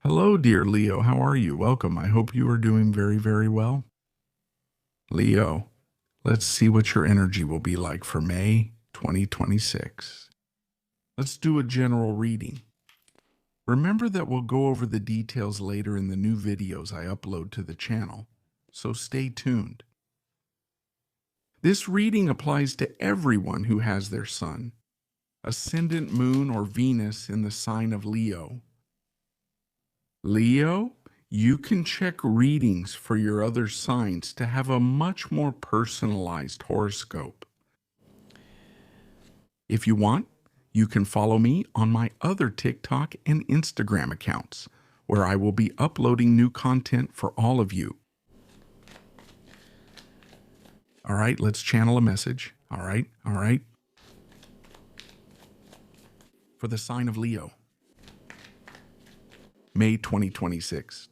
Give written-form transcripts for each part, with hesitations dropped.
Hello, dear Leo. How are you? Welcome. I hope you are doing very, very well. Leo, let's see what your energy will be like for May 2026. Let's do a general reading. Remember that we'll go over the details later in the new videos I upload to the channel, so stay tuned. This reading applies to everyone who has their sun, ascendant moon, or Venus in the sign of Leo. Leo, you can check readings for your other signs to have a much more personalized horoscope. If you want, you can follow me on my other TikTok and Instagram accounts, where I will be uploading new content for all of you. All right, let's channel a message. All right. For the sign of Leo. May 2026.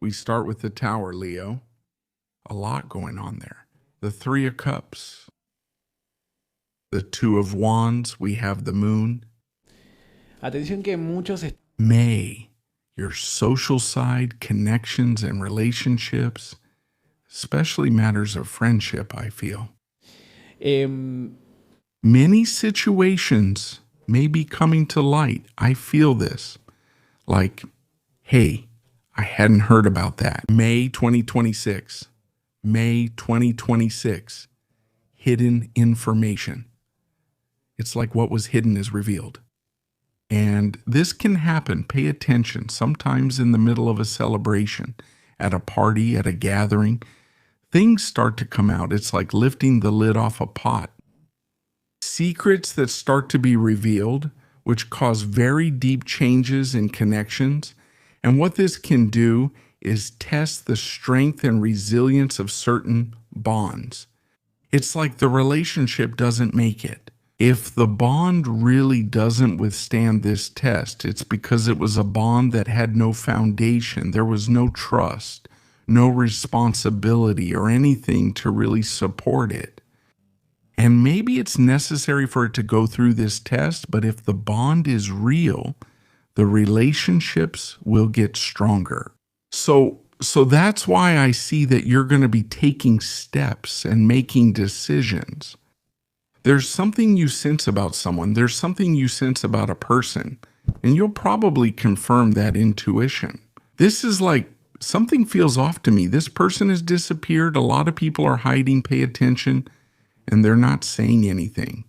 We start with the Tower, Leo. A lot going on there. The Three of Cups. The Two of Wands. We have the Moon. Atención que muchos May, your social side, connections and relationships, especially matters of friendship, I feel. Many situations may be coming to light. I feel this. Like, hey, I hadn't heard about that. May 2026. Hidden information. It's like what was hidden is revealed. And this can happen. Pay attention. Sometimes in the middle of a celebration, at a party, at a gathering, things start to come out. It's like lifting the lid off a pot. Secrets that start to be revealed, which cause very deep changes in connections. And what this can do is test the strength and resilience of certain bonds. It's like the relationship doesn't make it. If the bond really doesn't withstand this test, it's because it was a bond that had no foundation. There was no trust, no responsibility, or anything to really support it. And maybe it's necessary for it to go through this test, but if the bond is real, the relationships will get stronger. So that's why I see that you're going to be taking steps and making decisions. There's something you sense about someone. There's something you sense about a person, and you'll probably confirm that intuition. This is like something feels off to me. This person has disappeared. A lot of people are hiding. Pay attention. And they're not saying anything.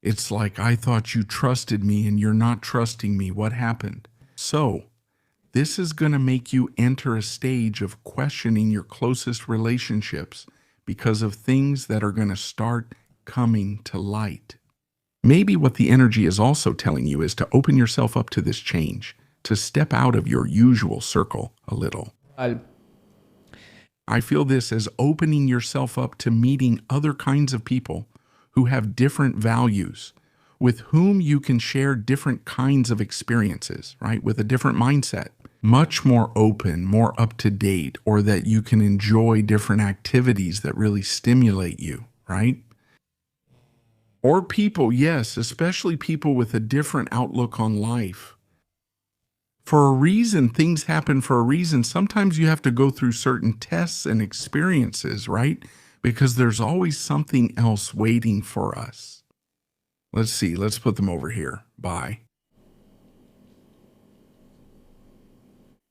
It's like, I thought you trusted me and you're not trusting me. What happened? So, this is going to make you enter a stage of questioning your closest relationships because of things that are going to start coming to light. Maybe what the energy is also telling you is to open yourself up to this change, to step out of your usual circle a little. I feel this as opening yourself up to meeting other kinds of people who have different values, with whom you can share different kinds of experiences, right? With a different mindset, much more open, more up to date, or that you can enjoy different activities that really stimulate you, right? Or people, yes, especially people with a different outlook on life. For a reason, things happen for a reason. Sometimes you have to go through certain tests and experiences, right? Because there's always something else waiting for us. Let's see. Let's put them over here. Bye.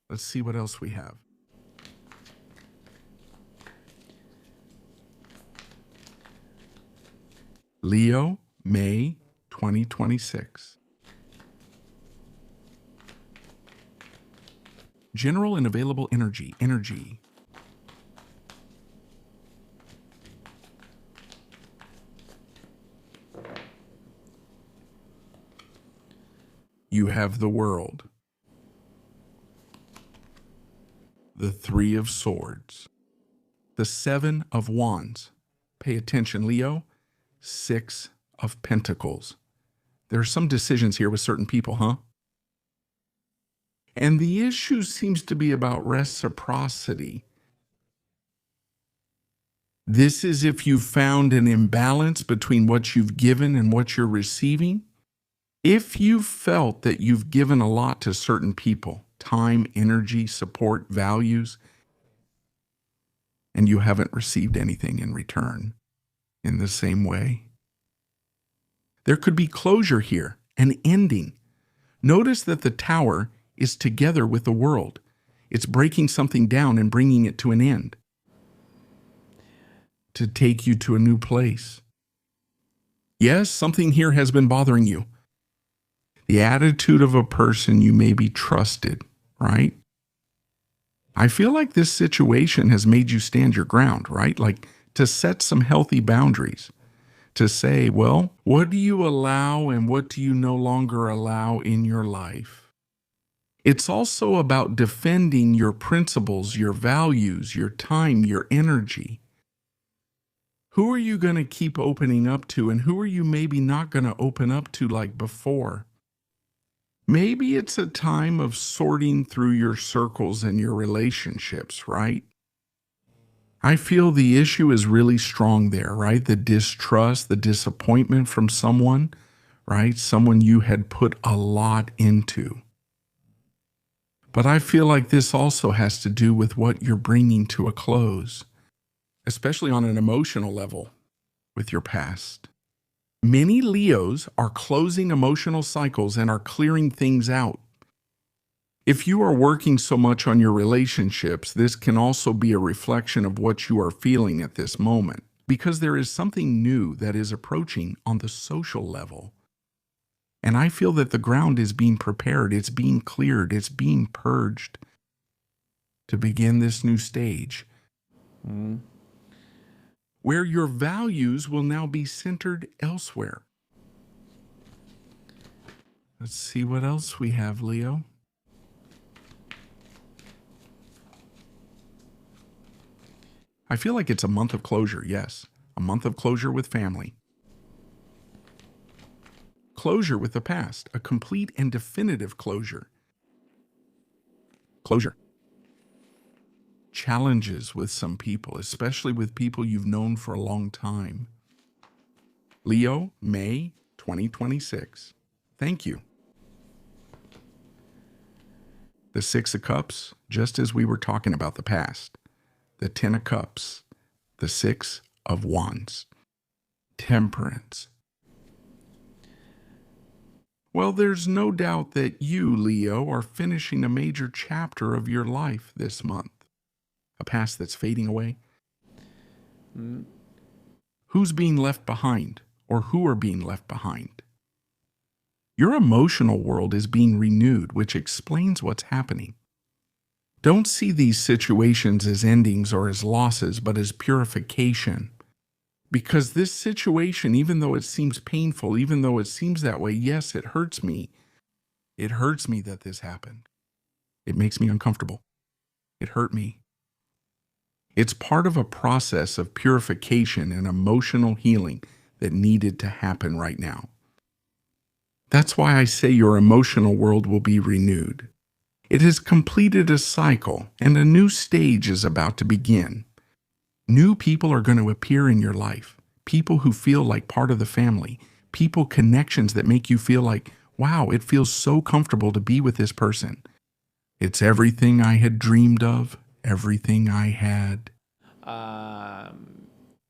Let's see what else we have. Leo, May 2026. General and available energy. You have the World. The Three of Swords. The Seven of Wands. Pay attention, Leo. Six of Pentacles. There are some decisions here with certain people, huh? And the issue seems to be about reciprocity. This is if you've found an imbalance between what you've given and what you're receiving. If you've felt that you've given a lot to certain people, time, energy, support, values, and you haven't received anything in return in the same way, there could be closure here, an ending. Notice that the tower is together with the world. It's breaking something down and bringing it to an end, to take you to a new place. Yes, something here has been bothering you. The attitude of a person you may be trusted, right? I feel like this situation has made you stand your ground, right? Like to set some healthy boundaries, to say, well, what do you allow and what do you no longer allow in your life? It's also about defending your principles, your values, your time, your energy. Who are you going to keep opening up to, and who are you maybe not going to open up to like before? Maybe it's a time of sorting through your circles and your relationships, right? I feel the issue is really strong there, right? The distrust, the disappointment from someone, right? Someone you had put a lot into. But I feel like this also has to do with what you're bringing to a close, especially on an emotional level with your past. Many Leos are closing emotional cycles and are clearing things out. If you are working so much on your relationships, this can also be a reflection of what you are feeling at this moment, because there is something new that is approaching on the social level. And I feel that the ground is being prepared, it's being cleared, it's being purged to begin this new stage. Where your values will now be centered elsewhere. Let's see what else we have, Leo. I feel like it's a month of closure, yes. A month of closure with family. Closure with the past, a complete and definitive closure. Closure. Challenges with some people, especially with people you've known for a long time. Leo, May 2026. Thank you. The Six of Cups, just as we were talking about the past. The Ten of Cups. The Six of Wands. Temperance. Well, there's no doubt that you, Leo, are finishing a major chapter of your life this month. A past that's fading away. Who's being left behind, or who are being left behind? Your emotional world is being renewed, which explains what's happening. Don't see these situations as endings or as losses, but as purification. Because this situation, even though it seems painful, even though it seems that way, yes, it hurts me. It hurts me that this happened. It makes me uncomfortable. It hurt me. It's part of a process of purification and emotional healing that needed to happen right now. That's why I say your emotional world will be renewed. It has completed a cycle, and a new stage is about to begin. New people are going to appear in your life. People who feel like part of the family. People, connections that make you feel like, wow, it feels so comfortable to be with this person. It's everything I had dreamed of, everything I had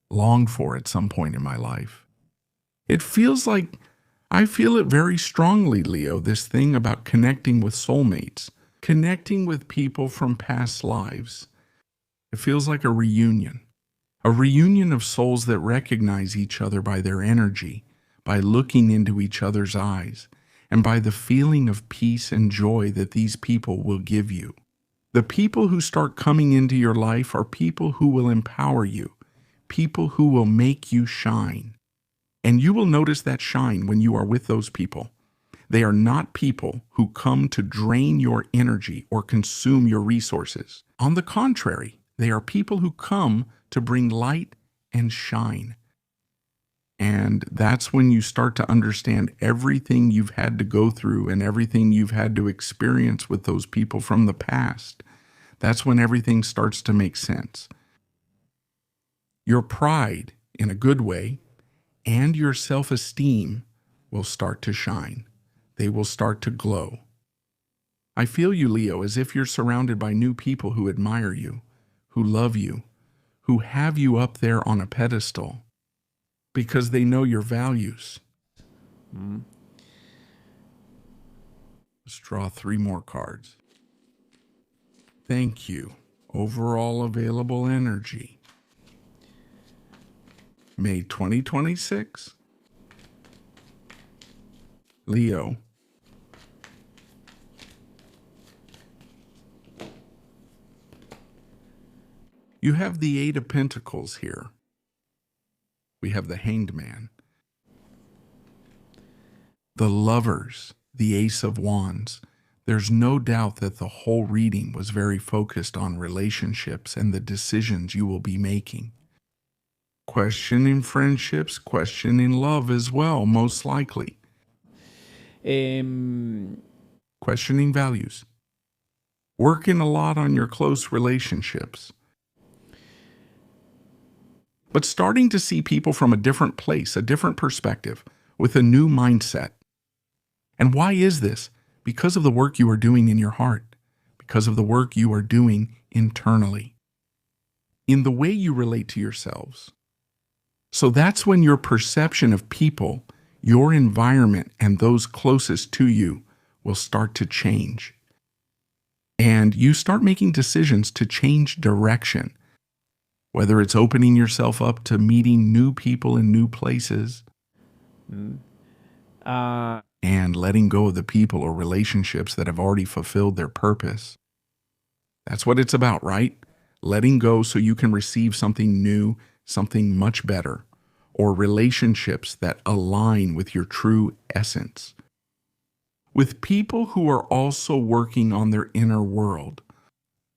longed for at some point in my life. It feels like, I feel it very strongly, Leo, this thing about connecting with soulmates, connecting with people from past lives. It feels like a reunion of souls that recognize each other by their energy, by looking into each other's eyes, and by the feeling of peace and joy that these people will give you. The people who start coming into your life are people who will empower you, people who will make you shine. And you will notice that shine when you are with those people. They are not people who come to drain your energy or consume your resources. On the contrary, they are people who come to bring light and shine. And that's when you start to understand everything you've had to go through and everything you've had to experience with those people from the past. That's when everything starts to make sense. Your pride, in a good way, and your self-esteem will start to shine. They will start to glow. I feel you, Leo, as if you're surrounded by new people who admire you, who love you, who have you up there on a pedestal because they know your values. Let's draw 3 more cards. Thank you. Overall available energy. May 2026. Leo. You have the 8 of Pentacles here. We have the Hanged Man. The Lovers, the Ace of Wands. There's no doubt that the whole reading was very focused on relationships and the decisions you will be making. Questioning friendships, questioning love as well, most likely. Questioning values. Working a lot on your close relationships. But starting to see people from a different place, a different perspective, with a new mindset. And why is this? Because of the work you are doing in your heart, because of the work you are doing internally, in the way you relate to yourselves. So that's when your perception of people, your environment, and those closest to you will start to change. And you start making decisions to change direction, whether it's opening yourself up to meeting new people in new places, and letting go of the people or relationships that have already fulfilled their purpose. That's what it's about, right? Letting go so you can receive something new, something much better, or relationships that align with your true essence. With people who are also working on their inner world,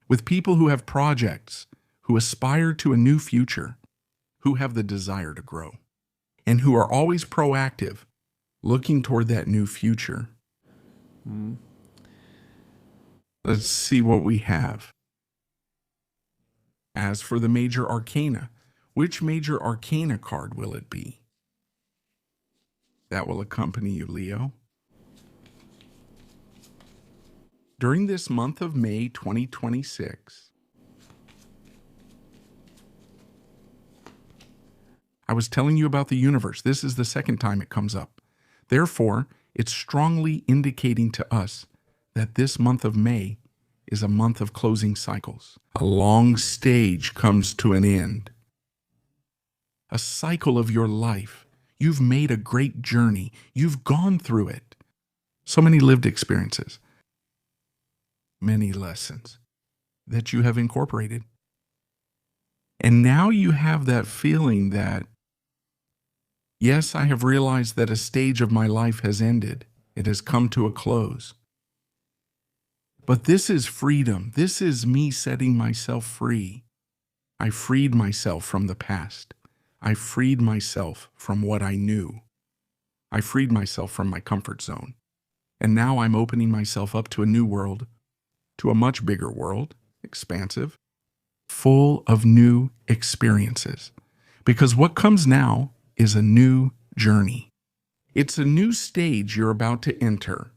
with people who have projects, who aspire to a new future, who have the desire to grow, and who are always proactive, looking toward that new future. Let's see what we have. As for the major arcana, which major arcana card will it be? That will accompany you, Leo. During this month of May 2026, I was telling you about the universe. This is the second time it comes up. Therefore, it's strongly indicating to us that this month of May is a month of closing cycles. A long stage comes to an end. A cycle of your life. You've made a great journey. You've gone through it. So many lived experiences. Many lessons that you have incorporated. And now you have that feeling that, yes, I have realized that a stage of my life has ended. It has come to a close. But this is freedom. This is me setting myself free. I freed myself from the past. I freed myself from what I knew. I freed myself from my comfort zone. And now I'm opening myself up to a new world, to a much bigger world, expansive, full of new experiences. Because what comes now is a new journey. It's a new stage you're about to enter.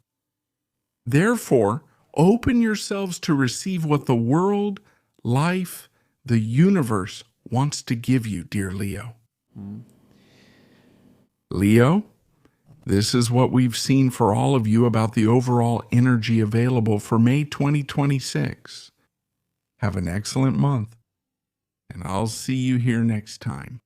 Therefore, open yourselves to receive what the world, life, the universe wants to give you, dear Leo. Leo, this is what we've seen for all of you about the overall energy available for May 2026. Have an excellent month, and I'll see you here next time.